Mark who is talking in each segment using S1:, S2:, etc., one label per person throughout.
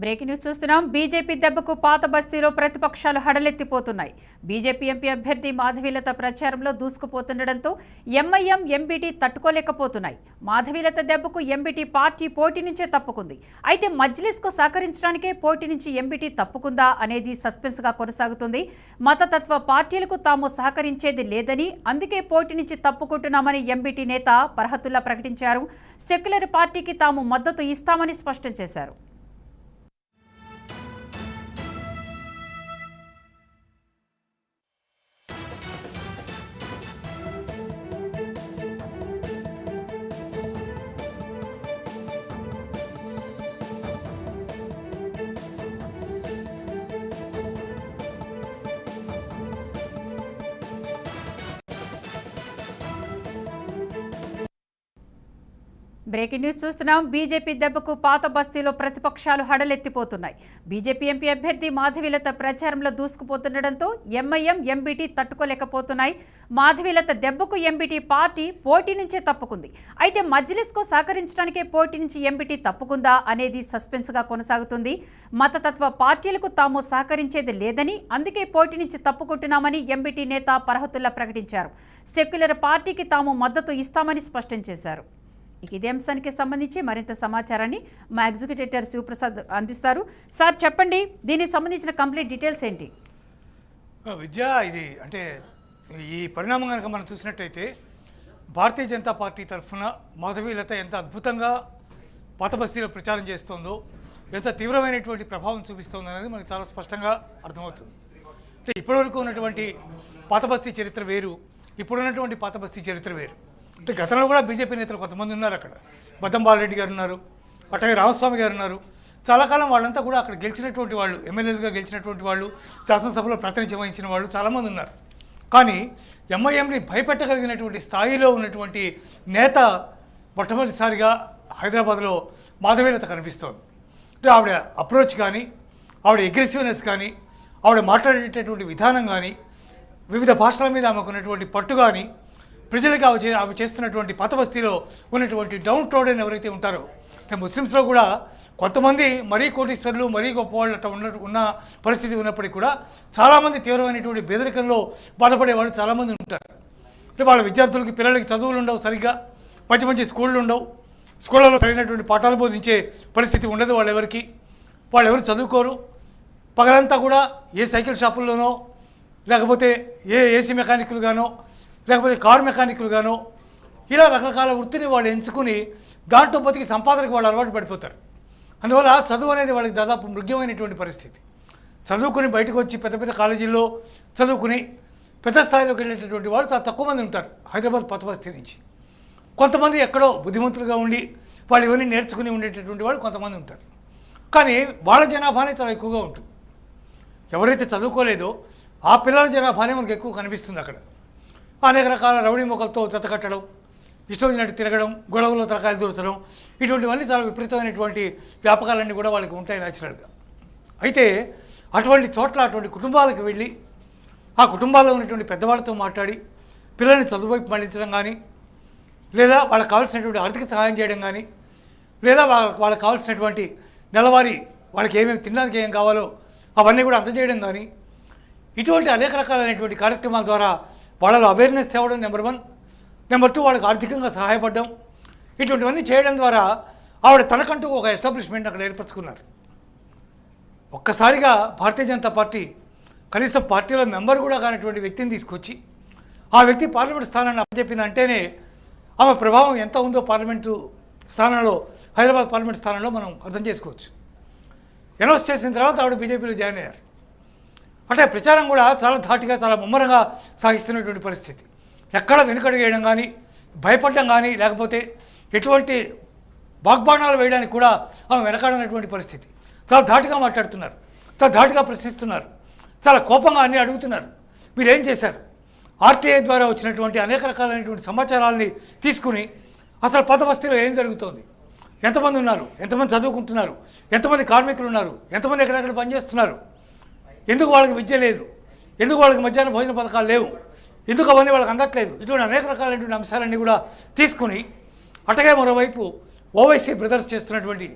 S1: Breaking news చూస్తున్నాం. BJP దెబ్బకు పాత బస్తీలో ప్రతిపక్షాలు హడలెత్తిపోతున్నాయి. బీజేపీ ఎంపీ అభ్యర్థి మాధవీలత ప్రచారంలో దూసుకుపోతుండటంతో ఎంఐఎం ఎంబీటీ తట్టుకోలేకపోతున్నాయి. మాధవీలత దెబ్బకు ఎంబీటీ పార్టీ పోటీ నుంచే తప్పుకుంది. అయితే మజ్లిస్కు సహకరించడానికే పోటీ నుంచి ఎంబీటీ తప్పుకుందా అనేది సస్పెన్స్గా కొనసాగుతుంది. మతతత్వ పార్టీలకు తాము సహకరించేది లేదని, అందుకే పోటీ నుంచి తప్పుకుంటున్నామని ఎంబీటీ నేత ఫర్హతుల్లా ప్రకటించారు. సెక్యులర్ పార్టీకి తాము మద్దతు ఇస్తామని స్పష్టం చేశారు. బ్రేకింగ్ న్యూస్ చూస్తున్నాం. బీజేపీ దెబ్బకు పాత బస్తీలో ప్రతిపక్షాలు హడలెత్తిపోతున్నాయి. బీజేపీ ఎంపీ అభ్యర్థి మాధవీలత ప్రచారంలో దూసుకుపోతుండటంతో ఎంఐఎం ఎంబీటీ తట్టుకోలేకపోతున్నాయి. మాధవీలత దెబ్బకు ఎంబీటీ పార్టీ పోటీ నుంచే తప్పుకుంది. అయితే మజ్లిస్కు సహకరించడానికే పోటీ నుంచి ఎంబీటీ తప్పుకుందా అనేది సస్పెన్స్గా కొనసాగుతుంది. మతతత్వ పార్టీలకు తాము సహకరించేది లేదని, అందుకే పోటీ నుంచి తప్పుకుంటున్నామని ఎంబీటీ నేత ఫర్హతుల్లా ప్రకటించారు. సెక్యులర్ పార్టీకి తాము మద్దతు ఇస్తామని స్పష్టం చేశారు. ఇదే అంశానికి సంబంధించి మరింత సమాచారాన్ని మా ఎగ్జిక్యూటివ్ శివప్రసాద్ అందిస్తారు. సార్ చెప్పండి, దీనికి సంబంధించిన కంప్లీట్ డీటెయిల్స్ ఏంటి?
S2: విద్య, ఇది అంటే ఈ పరిణామం కనుక మనం చూసినట్టయితే భారతీయ జనతా పార్టీ తరఫున మాధవీలత ఎంత అద్భుతంగా పాత బస్తీలో ప్రచారం చేస్తుందో, ఎంత తీవ్రమైనటువంటి ప్రభావం చూపిస్తుందో అనేది మనకు చాలా స్పష్టంగా అర్థమవుతుంది. అంటే ఇప్పటివరకు ఉన్నటువంటి పాత బస్తీ చరిత్ర వేరు, ఇప్పుడున్నటువంటి పాత బస్తీ చరిత్ర వేరు. అంటే గతంలో కూడా బీజేపీ నేతలు కొంతమంది ఉన్నారు. అక్కడ బద్దం బాలరెడ్డి గారు ఉన్నారు, అట్లాగే రామస్వామి గారు ఉన్నారు. చాలా కాలం వాళ్ళంతా కూడా అక్కడ గెలిచినటువంటి వాళ్ళు, ఎమ్మెల్యేలుగా గెలిచినటువంటి వాళ్ళు, శాసనసభలో ప్రాతినిధ్యం వహించిన వాళ్ళు చాలామంది ఉన్నారు. కానీ ఎంఐఎంని భయపెట్టగలిగినటువంటి స్థాయిలో ఉన్నటువంటి నేత మొట్టమొదటిసారిగా హైదరాబాద్లో మాధవీలత కనిపిస్తోంది. అంటే ఆవిడ అప్రోచ్ కానీ, ఆవిడ అగ్రెసివ్నెస్ కానీ, ఆవిడ మాట్లాడేటటువంటి విధానం కానీ, వివిధ భాషల మీద ఆమెకున్నటువంటి పట్టు కానీ, ప్రజలకు ఆమె చేస్తున్నటువంటి పాత బస్తీలో ఉన్నటువంటి డౌన్ ట్రోడెన్ ఎవరైతే ఉంటారో, అంటే ముస్లిమ్స్లో కూడా కొంతమంది మరీ కోటీశ్వరులు, మరీ గొప్ప వాళ్ళు అట్లా ఉన్న పరిస్థితి ఉన్నప్పటికీ కూడా చాలామంది తీవ్రమైనటువంటి పేదరికంలో బాధపడే వాళ్ళు చాలామంది ఉంటారు. అంటే వాళ్ళ విద్యార్థులకి, పిల్లలకి చదువులు ఉండవు, సరిగ్గా మంచి మంచి స్కూళ్ళు ఉండవు, స్కూళ్ళలో సరైనటువంటి పాఠాలు బోధించే పరిస్థితి ఉండదు వాళ్ళెవరికి. వాళ్ళు ఎవరు చదువుకోరు. పగలంతా కూడా ఏ సైకిల్ షాపుల్లోనో, లేకపోతే ఏసీ మెకానిక్లుగానో, లేకపోతే కారు మెకానిక్లుగానో, ఇలా రకరకాల వృత్తిని వాళ్ళు ఎంచుకుని దాంట్లో బతికి సంపాదనకు వాళ్ళు అలవాటు పడిపోతారు. అందువల్ల చదువు అనేది వాళ్ళకి దాదాపు మృగ్యమైనటువంటి పరిస్థితి. చదువుకుని బయటకు వచ్చి పెద్ద పెద్ద కాలేజీల్లో చదువుకుని పెద్ద స్థాయిలోకి వెళ్ళేటటువంటి వాళ్ళు చాలా తక్కువ మంది ఉంటారు హైదరాబాద్ పాత బస్తీ నుంచి. కొంతమంది ఎక్కడో బుద్ధిమంతులుగా ఉండి వాళ్ళు ఇవన్నీ నేర్చుకుని ఉండేటటువంటి వాళ్ళు కొంతమంది ఉంటారు. కానీ వాళ్ళ జనాభానే చాలా ఎక్కువగా ఉంటుంది. ఎవరైతే చదువుకోలేదో ఆ పిల్లల జనాభానే మనకు ఎక్కువ కనిపిస్తుంది. అక్కడ అనేక రకాల రౌడీ మొక్కలతో జతకట్టడం, ఇష్టం వచ్చినట్టు తిరగడం, గొడవల్లో తరకాయలు దూర్చడం, ఇటువంటివన్నీ చాలా విపరీతమైనటువంటి వ్యాపకాలన్నీ కూడా వాళ్ళకి ఉంటాయి న్యాచురల్గా. అయితే అటువంటి చోట్ల, అటువంటి కుటుంబాలకు వెళ్ళి ఆ కుటుంబాల్లో ఉన్నటువంటి పెద్దవాళ్ళతో మాట్లాడి పిల్లల్ని చదువు వైపు మళ్లించడం కానీ, లేదా వాళ్ళకి కావాల్సినటువంటి ఆర్థిక సహాయం చేయడం కానీ, లేదా వాళ్ళకి కావాల్సినటువంటి నెలవారీ వాళ్ళకి ఏమేమి తినడానికి ఏం కావాలో అవన్నీ కూడా అందజేయడం కానీ, ఇటువంటి అనేక రకాలైనటువంటి కార్యక్రమాల ద్వారా వాళ్ళలో అవేర్నెస్ తేవడం నెంబర్ 1. నెంబర్ 2, వాళ్ళకి ఆర్థికంగా సహాయపడడం, ఇటువంటివన్నీ చేయడం ద్వారా ఆవిడ తనకంటూ ఒక ఎస్టాబ్లిష్మెంట్ అక్కడ ఏర్పరచుకున్నారు. ఒక్కసారిగా భారతీయ జనతా పార్టీ కనీసం పార్టీలో మెంబర్ కూడా కానటువంటి వ్యక్తిని తీసుకొచ్చి ఆ వ్యక్తి పార్లమెంటు స్థానాన్ని అప్పచెప్పిందంటేనే ఆమె ప్రభావం ఎంత ఉందో పార్లమెంటు స్థానంలో, హైదరాబాద్ పార్లమెంటు స్థానంలో మనం అర్థం చేసుకోవచ్చు. అనౌన్స్ చేసిన తర్వాత ఆవిడ బీజేపీలో జాయిన్ అయ్యారు. అంటే ప్రచారం కూడా చాలా ధాటిగా, చాలా ముమ్మరంగా సాగిస్తున్నటువంటి పరిస్థితి. ఎక్కడ వెనుకడుగేయడం కానీ, భయపడడం కానీ, లేకపోతే ఎటువంటి వాగ్బాణాలు వేయడానికి కూడా ఆమె వెనకాడనటువంటి పరిస్థితి. చాలా ధాటిగా మాట్లాడుతున్నారు, చాలా ధాటిగా ప్రశ్నిస్తున్నారు, చాలా కోపంగా అన్నీ అడుగుతున్నారు. మీరేం చేశారు? ఆర్టీఐ ద్వారా వచ్చినటువంటి అనేక రకాలైనటువంటి సమాచారాలని తీసుకుని అసలు పాత బస్తీలో ఏం జరుగుతోంది, ఎంతమంది ఉన్నారు, ఎంతమంది చదువుకుంటున్నారు, ఎంతమంది కార్మికులు ఉన్నారు, ఎంతమంది ఎక్కడెక్కడ పనిచేస్తున్నారు, ఎందుకు వాళ్ళకి విద్య లేదు, ఎందుకు వాళ్ళకి మధ్యాహ్న భోజన పథకాలు లేవు, ఎందుకు అవన్నీ వాళ్ళకి అందట్లేదు, ఇటువంటి అనేక రకాలైనటువంటి అంశాలన్నీ కూడా తీసుకుని, అటగే మరోవైపు ఓవైసీ బ్రదర్స్ చేస్తున్నటువంటి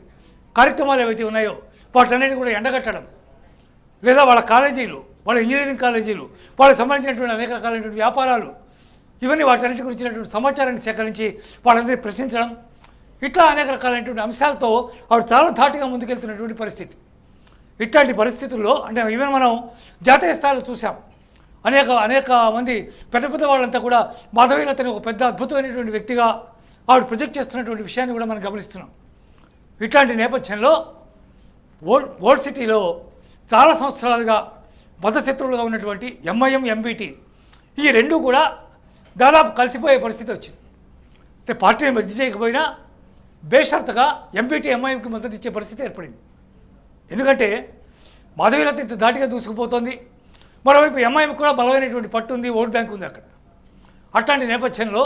S2: కార్యక్రమాలు ఏవైతే ఉన్నాయో వాటన్నిటిని కూడా ఎండగట్టడం, లేదా వాళ్ళ కాలేజీలు, వాళ్ళ ఇంజనీరింగ్ కాలేజీలు, వాళ్ళకి సంబంధించినటువంటి అనేక రకాలైనటువంటి వ్యాపారాలు, ఇవన్నీ వాటన్నిటి గురించినటువంటి సమాచారాన్ని సేకరించి వాళ్ళందరినీ ప్రశ్నించడం, ఇట్లా అనేక రకాలైనటువంటి అంశాలతో ఆవిడ చాలా ధాటిగా ముందుకెళ్తున్నటువంటి పరిస్థితి. ఇట్లాంటి పరిస్థితుల్లో అంటే ఈవెన్ మనం జాతీయ స్థాయిలో చూసాం, అనేక మంది పెద్ద పెద్ద వాళ్ళంతా కూడా మాధవీలతని ఒక పెద్ద అద్భుతమైనటువంటి వ్యక్తిగా ఆవిడ ప్రొజెక్ట్ చేస్తున్నటువంటి విషయాన్ని కూడా మనం గమనిస్తున్నాం. ఇట్లాంటి నేపథ్యంలో ఓల్డ్ సిటీలో చాలా సంవత్సరాలుగా మతశత్రువులుగా ఉన్నటువంటి ఎంఐఎం, ఎంబీటీ ఈ రెండూ కూడా దాదాపు కలిసిపోయే పరిస్థితి వచ్చింది. అంటే పార్టీని మెర్జి చేయకపోయినా బేషరతుగా ఎంబీటీ ఎంఐఎంకి మద్దతు ఇచ్చే పరిస్థితి ఏర్పడింది. ఎందుకంటే మాధవీలత ఇంత ధాటిగా దూసుకుపోతుంది, మరోవైపు ఎంఐఎం కూడా బలమైనటువంటి పట్టు ఉంది, ఓట్ బ్యాంక్ ఉంది అక్కడ. అట్లాంటి నేపథ్యంలో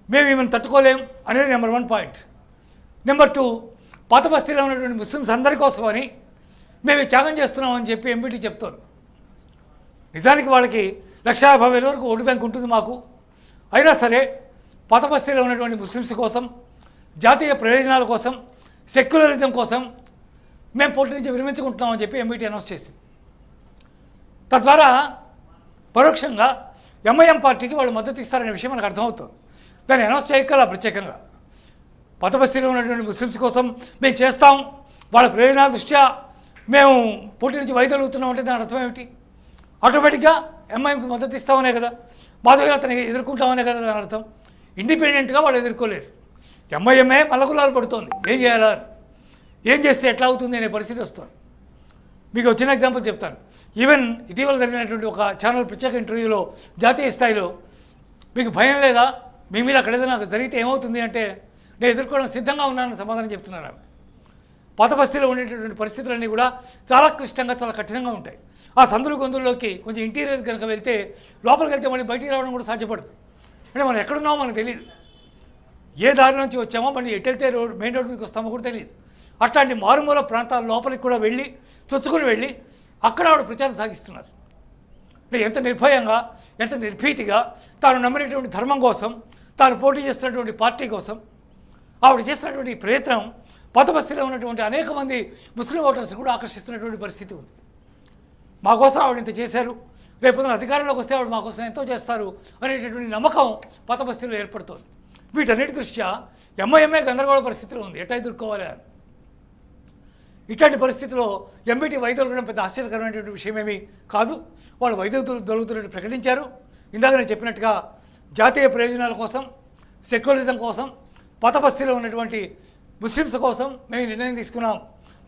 S2: మేము ఈమెను తట్టుకోలేం అనేది నెంబర్ 1 పాయింట్. నెంబర్ 2, పాత బస్తీలో ఉన్నటువంటి ముస్లిమ్స్ అందరి కోసమని మేము త్యాగం చేస్తున్నామని చెప్పి ఎంబీటీ చెప్తోంది. నిజానికి వాళ్ళకి 1,50,000 వరకు ఓటు బ్యాంక్ ఉంటుంది మాకు. అయినా సరే పాత బస్తీలో ఉన్నటువంటి ముస్లిమ్స్ కోసం, జాతీయ ప్రయోజనాల కోసం, సెక్యులరిజం కోసం మేము పోటీ నుంచి విరమించుకుంటున్నామని చెప్పి ఎంబీటీ అనౌన్స్ చేసింది. తద్వారా పరోక్షంగా ఎంఐఎం పార్టీకి వాళ్ళు మద్దతు ఇస్తారనే విషయం మనకు అర్థమవుతుంది. దాన్ని అనౌన్స్ చేయగల ప్రత్యేకంగా పాత బస్తీలో ఉన్నటువంటి ముస్లిమ్స్ కోసం మేము చేస్తాం, వాళ్ళ ప్రయోజనాల దృష్ట్యా మేము పోటీ నుంచి వైదొలుగుతున్నాం అంటే దాని అర్థం ఏమిటి? ఆటోమేటిక్గా ఎంఐఎంకి మద్దతు ఇస్తామనే కదా, మాధవీలతని ఎదుర్కొంటామనే కదా దాని అర్థం. ఇండిపెండెంట్గా వాళ్ళు ఎదుర్కోలేరు. ఎంఐఎంఏ మల్లగులాలు పడుతోంది, ఏం చేయాలా, ఏం చేస్తే ఎట్లా అవుతుంది అనే పరిస్థితి వస్తుంది. మీకు చిన్న ఎగ్జాంపుల్ చెప్తాను. ఈవెన్ ఇటీవల జరిగినటువంటి ఒక ఛానల్ ప్రత్యేక ఇంటర్వ్యూలో జాతీయ స్థాయిలో మీకు భయం లేదా, మీ మీద అక్కడ ఏదైనా జరిగితే ఏమవుతుంది అంటే నేను ఎదుర్కోవడం సిద్ధంగా ఉన్నానని సమాధానం చెప్తున్నారు ఆమె. పాత బస్తీలో ఉండేటటువంటి పరిస్థితులన్నీ కూడా చాలా క్లిష్టంగా, చాలా కఠినంగా ఉంటాయి. ఆ సందులు గొంతుల్లోకి కొంచెం ఇంటీరియర్ కనుక వెళ్తే, లోపలికి వెళ్తే మళ్ళీ బయటికి రావడం కూడా సాధ్యపడదు. అంటే మనం ఎక్కడున్నామో మనకు తెలియదు, ఏ దారి నుంచి వచ్చామో, మళ్ళీ ఎటు వెళ్తే మెయిన్ రోడ్ మీదకి వస్తామో కూడా తెలియదు. అట్లాంటి మారుమూల ప్రాంతాల లోపలికి కూడా వెళ్ళి చొచ్చుకుని వెళ్ళి అక్కడ ఆవిడ ప్రచారం సాగిస్తున్నారు. అంటే ఎంత నిర్భయంగా, ఎంత నిర్భీతిగా తాను నమ్మినటువంటి ధర్మం కోసం, తాను పోటీ చేస్తున్నటువంటి పార్టీ కోసం ఆవిడ చేస్తున్నటువంటి ప్రయత్నం పాత బస్తీలో ఉన్నటువంటి అనేక మంది ముస్లిం ఓటర్స్ కూడా ఆకర్షిస్తున్నటువంటి పరిస్థితి ఉంది. మా కోసం ఆవిడ ఇంత చేశారు, రేపు అధికారంలోకి వస్తే ఆవిడ మా కోసం ఎంతో చేస్తారు అనేటటువంటి నమ్మకం పాత బస్తీలో ఏర్పడుతోంది. వీటన్నిటి దృష్ట్యా ఎంఐఎంఏ గందరగోళ పరిస్థితిలో ఉంది, ఎట్లా ఎదుర్కోవాలి అని. ఇట్లాంటి పరిస్థితిలో ఎంబీటీ వైదొలగడం పెద్ద ఆశ్చర్యకరమైనటువంటి విషయమేమీ కాదు. వాళ్ళు వైదొలుగుతున్నట్టు ప్రకటించారు. ఇందాక నేను చెప్పినట్టుగా జాతీయ ప్రయోజనాల కోసం, సెక్యులరిజం కోసం, పాత బస్తీలో ఉన్నటువంటి ముస్లిమ్స్ కోసం మేము నిర్ణయం తీసుకున్నాం,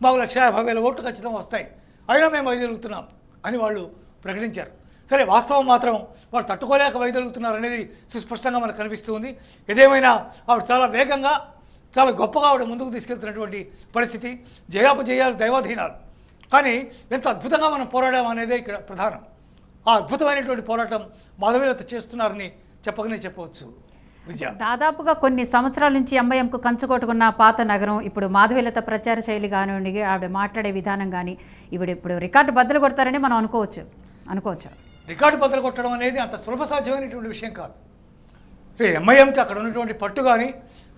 S2: మాకు 1,50,000 ఓట్లు ఖచ్చితంగా వస్తాయి, అయినా మేము వైదొలుగుతున్నాం అని వాళ్ళు ప్రకటించారు. సరే, వాస్తవం మాత్రం వాళ్ళు తట్టుకోలేక వైదొలుగుతున్నారు అనేది సుస్పష్టంగా మనకు కనిపిస్తుంది. ఏదేమైనా ఆవిడ చాలా వేగంగా, చాలా గొప్పగా ఆవిడ ముందుకు తీసుకెళ్తున్నటువంటి పరిస్థితి. జయాపజయాలు దైవాధీనాలు, కానీ ఎంత అద్భుతంగా మనం పోరాడాం అనేదే ఇక్కడ ప్రధానం. ఆ అద్భుతమైనటువంటి పోరాటం మాధవీలత చేస్తున్నారని చెప్పవచ్చు. విద్య
S1: దాదాపుగా కొన్ని సంవత్సరాల నుంచి ఎంఐఎంకు కంచుకొట్టుకున్న పాత నగరం ఇప్పుడు మాధవీలత ప్రచార శైలి కానివ్వండి, ఆవిడ మాట్లాడే విధానం కానీ ఇప్పుడు రికార్డు బద్దలు కొడతారని మనం అనుకోవచ్చు.
S2: రికార్డు బద్దలు కొట్టడం అనేది అంత సులభ సాధ్యమైనటువంటి విషయం కాదు. ఎంఐఎంకి అక్కడ ఉన్నటువంటి పట్టు కానీ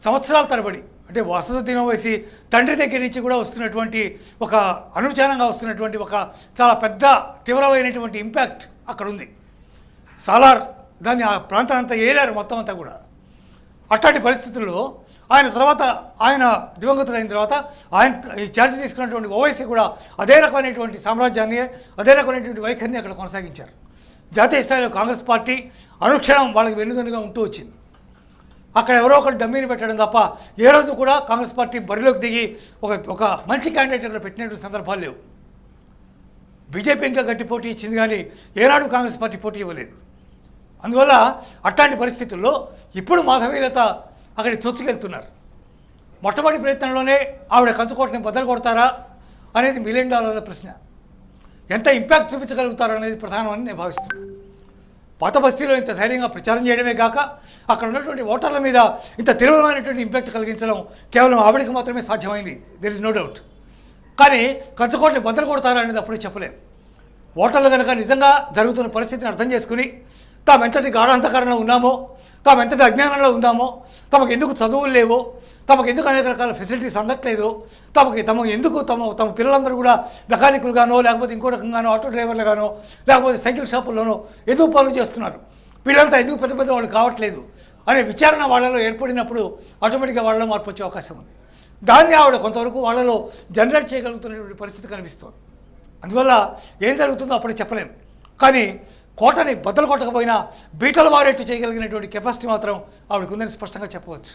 S2: సంవత్సరాల తరబడి, అంటే వసతుద్దీన్ ఓవైసీ తండ్రి దగ్గర నుంచి కూడా వస్తున్నటువంటి ఒక అనుచారంగా వస్తున్నటువంటి ఒక చాలా పెద్ద తీవ్రమైనటువంటి ఇంపాక్ట్ అక్కడ ఉంది. సాలార్ దాన్ని ఆ ప్రాంతం అంతా ఏలారు మొత్తం అంతా కూడా. అట్లాంటి పరిస్థితుల్లో ఆయన దివంగతులైన తర్వాత ఆయన ఈ ఛార్జ్ తీసుకున్నటువంటి ఓవైసీ కూడా అదే రకమైనటువంటి సామ్రాజ్యాన్ని, అదే రకమైనటువంటి వైఖరిని అక్కడ కొనసాగించారు. జాతీయ స్థాయిలో కాంగ్రెస్ పార్టీ అనుక్షణం వాళ్ళకి వెన్నుదన్నుగా ఉంటూ వచ్చింది. అక్కడ ఎవరో ఒకటి డమ్మీని పెట్టడం తప్ప ఏ రోజు కూడా కాంగ్రెస్ పార్టీ బరిలోకి దిగి ఒక మంచి క్యాండిడేట్ అక్కడ పెట్టినటువంటి సందర్భాలు లేవు. బీజేపీ ఇంకా గట్టి పోటీ ఇచ్చింది, కానీ ఏనాడు కాంగ్రెస్ పార్టీ పోటీ ఇవ్వలేదు. అందువల్ల అట్లాంటి పరిస్థితుల్లో ఇప్పుడు మాధవీలత అక్కడికి చొచ్చుకెళ్తున్నారు. మొట్టమొదటి ప్రయత్నంలోనే ఆవిడ కంచుకోటని బద్దలు కొడతారా అనేది $1 మిలియన్ ప్రశ్న. ఎంత ఇంపాక్ట్ చూపించగలుగుతారు అనేది ప్రధానమని నేను భావిస్తున్నాను. పాత బస్తీలో ఇంత ధైర్యంగా ప్రచారం చేయడమే కాక అక్కడ ఉన్నటువంటి ఓటర్ల మీద ఇంత తీవ్రమైనటువంటి ఇంపాక్ట్ కలిగించడం కేవలం ఆవిడకి మాత్రమే సాధ్యమైంది, దెర్ ఇస్ నో డౌట్. కానీ కంచుకోటని బద్దలు కొడతారా అనేది అప్పుడే చెప్పలేము. ఓటర్లు కనుక నిజంగా జరుగుతున్న పరిస్థితిని అర్థం చేసుకుని తాము ఎంతటి గాఢాంతకరణలో ఉన్నామో, తాము ఎంతటి అజ్ఞానంలో ఉన్నామో, తమకు ఎందుకు చదువులు లేవో, తమకు ఎందుకు అనేక రకాల ఫెసిలిటీస్ అందట్లేదు, తమ ఎందుకు తమ పిల్లలందరూ కూడా మెకానికులుగానో లేకపోతే ఇంకో రకంగానో ఆటో డ్రైవర్లుగానో లేకపోతే సైకిల్ షాపుల్లోనో ఎందుకు పనులు చేస్తున్నారు, వీళ్ళంతా ఎందుకు పెద్ద పెద్ద వాళ్ళు కావట్లేదు అనే విచారణ వాళ్ళలో ఏర్పడినప్పుడు ఆటోమేటిక్గా వాళ్ళలో మార్పు వచ్చే అవకాశం ఉంది. దాన్ని ఆవిడ కొంతవరకు వాళ్ళలో జనరేట్ చేయగలుగుతున్నటువంటి పరిస్థితి కనిపిస్తుంది. అందువల్ల ఏం జరుగుతుందో అప్పుడు చెప్పలేము. కానీ కోటని బద్దలు కొట్టకపోయినా బీటలు వారేట్టు చేయగలిగినటువంటి కెపాసిటీ మాత్రం ఆవిడకు ఉందని స్పష్టంగా చెప్పవచ్చు.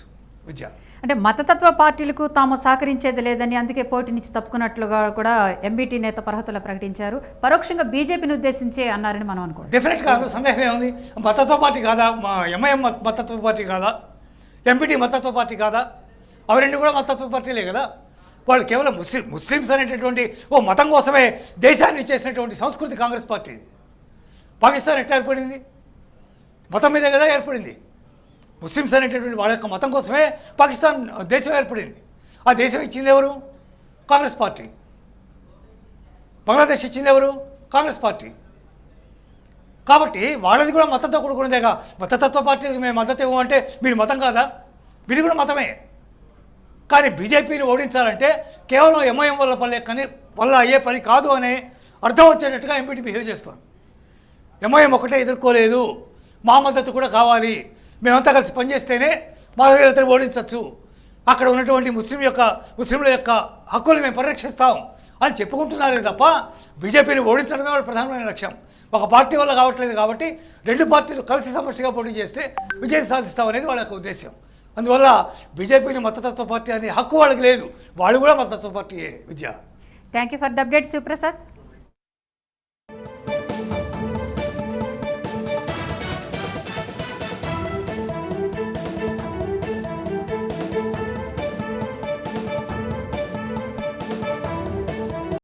S2: విద్య
S1: అంటే మతతత్వ పార్టీలకు తాము సహకరించేది లేదని అందుకే పోటీ నుంచి తప్పుకున్నట్లుగా కూడా ఎంబీటీ నేత పర్వతల ప్రకటించారు. పరోక్షంగా బీజేపీని ఉద్దేశించే అన్నారని మనం అనుకోండి.
S2: డెఫినెట్గా అందులో సందేహం ఏముంది? మతత్వ పార్టీ కాదా? మా ఎంఐఎం మతత్వ పార్టీ కాదా? ఎంపీటీ మతత్వ పార్టీ కాదా? అవి రెండు కూడా మతత్వ పార్టీలే కదా. వాళ్ళు కేవలం ముస్లిమ్స్ అనేటటువంటి ఓ మతం కోసమే దేశాన్ని చేసినటువంటి సంస్కృతి కాంగ్రెస్ పార్టీ. పాకిస్తాన్ ఎట్లా ఏర్పడింది? మతం మీదే కదా ఏర్పడింది. ముస్లిమ్స్ అనేటటువంటి వాళ్ళ యొక్క మతం కోసమే పాకిస్తాన్ దేశం ఏర్పడింది. ఆ దేశం ఇచ్చింది ఎవరు? కాంగ్రెస్ పార్టీ. బంగ్లాదేశ్ ఇచ్చింది ఎవరు? కాంగ్రెస్ పార్టీ. కాబట్టి వాళ్ళది కూడా మతంతో కూడుకున్నదేగా. మతతత్వ పార్టీలకు మేము మద్దతు ఇవ్వమంటే మీరు మతం కాదా? మీరు కూడా మతమే. కానీ బీజేపీని ఓడించాలంటే కేవలం ఎంఐఎం వల్ల అయ్యే పని కాదు అనే అర్థం వచ్చేటట్టుగా ఎంపీటీ బిహేవ్ చేస్తాం. ఎంఐఎం ఒకటే ఎదుర్కోలేదు, మా మద్దతు కూడా కావాలి, మేమంతా కలిసి పనిచేస్తేనే మాధవీలతను ఓడించవచ్చు, అక్కడ ఉన్నటువంటి ముస్లింల యొక్క హక్కులు మేము పరిరక్షిస్తాం అని చెప్పుకుంటున్నారే తప్ప బీజేపీని ఓడించడమే వాళ్ళ ప్రధానమైన లక్ష్యం. ఒక పార్టీ వల్ల కావట్లేదు కాబట్టి రెండు పార్టీలు కలిసి సమష్టిగా పోటీ చేస్తే విజయం సాధిస్తామనేది వాళ్ళ యొక్క ఉద్దేశం. అందువల్ల బీజేపీని మతతత్వ పార్టీ అనే హక్కు వాళ్ళకి లేదు. వాళ్ళు కూడా మతతత్వ పార్టీయే. విద్య.
S1: Thank you for the update Sivaprasad.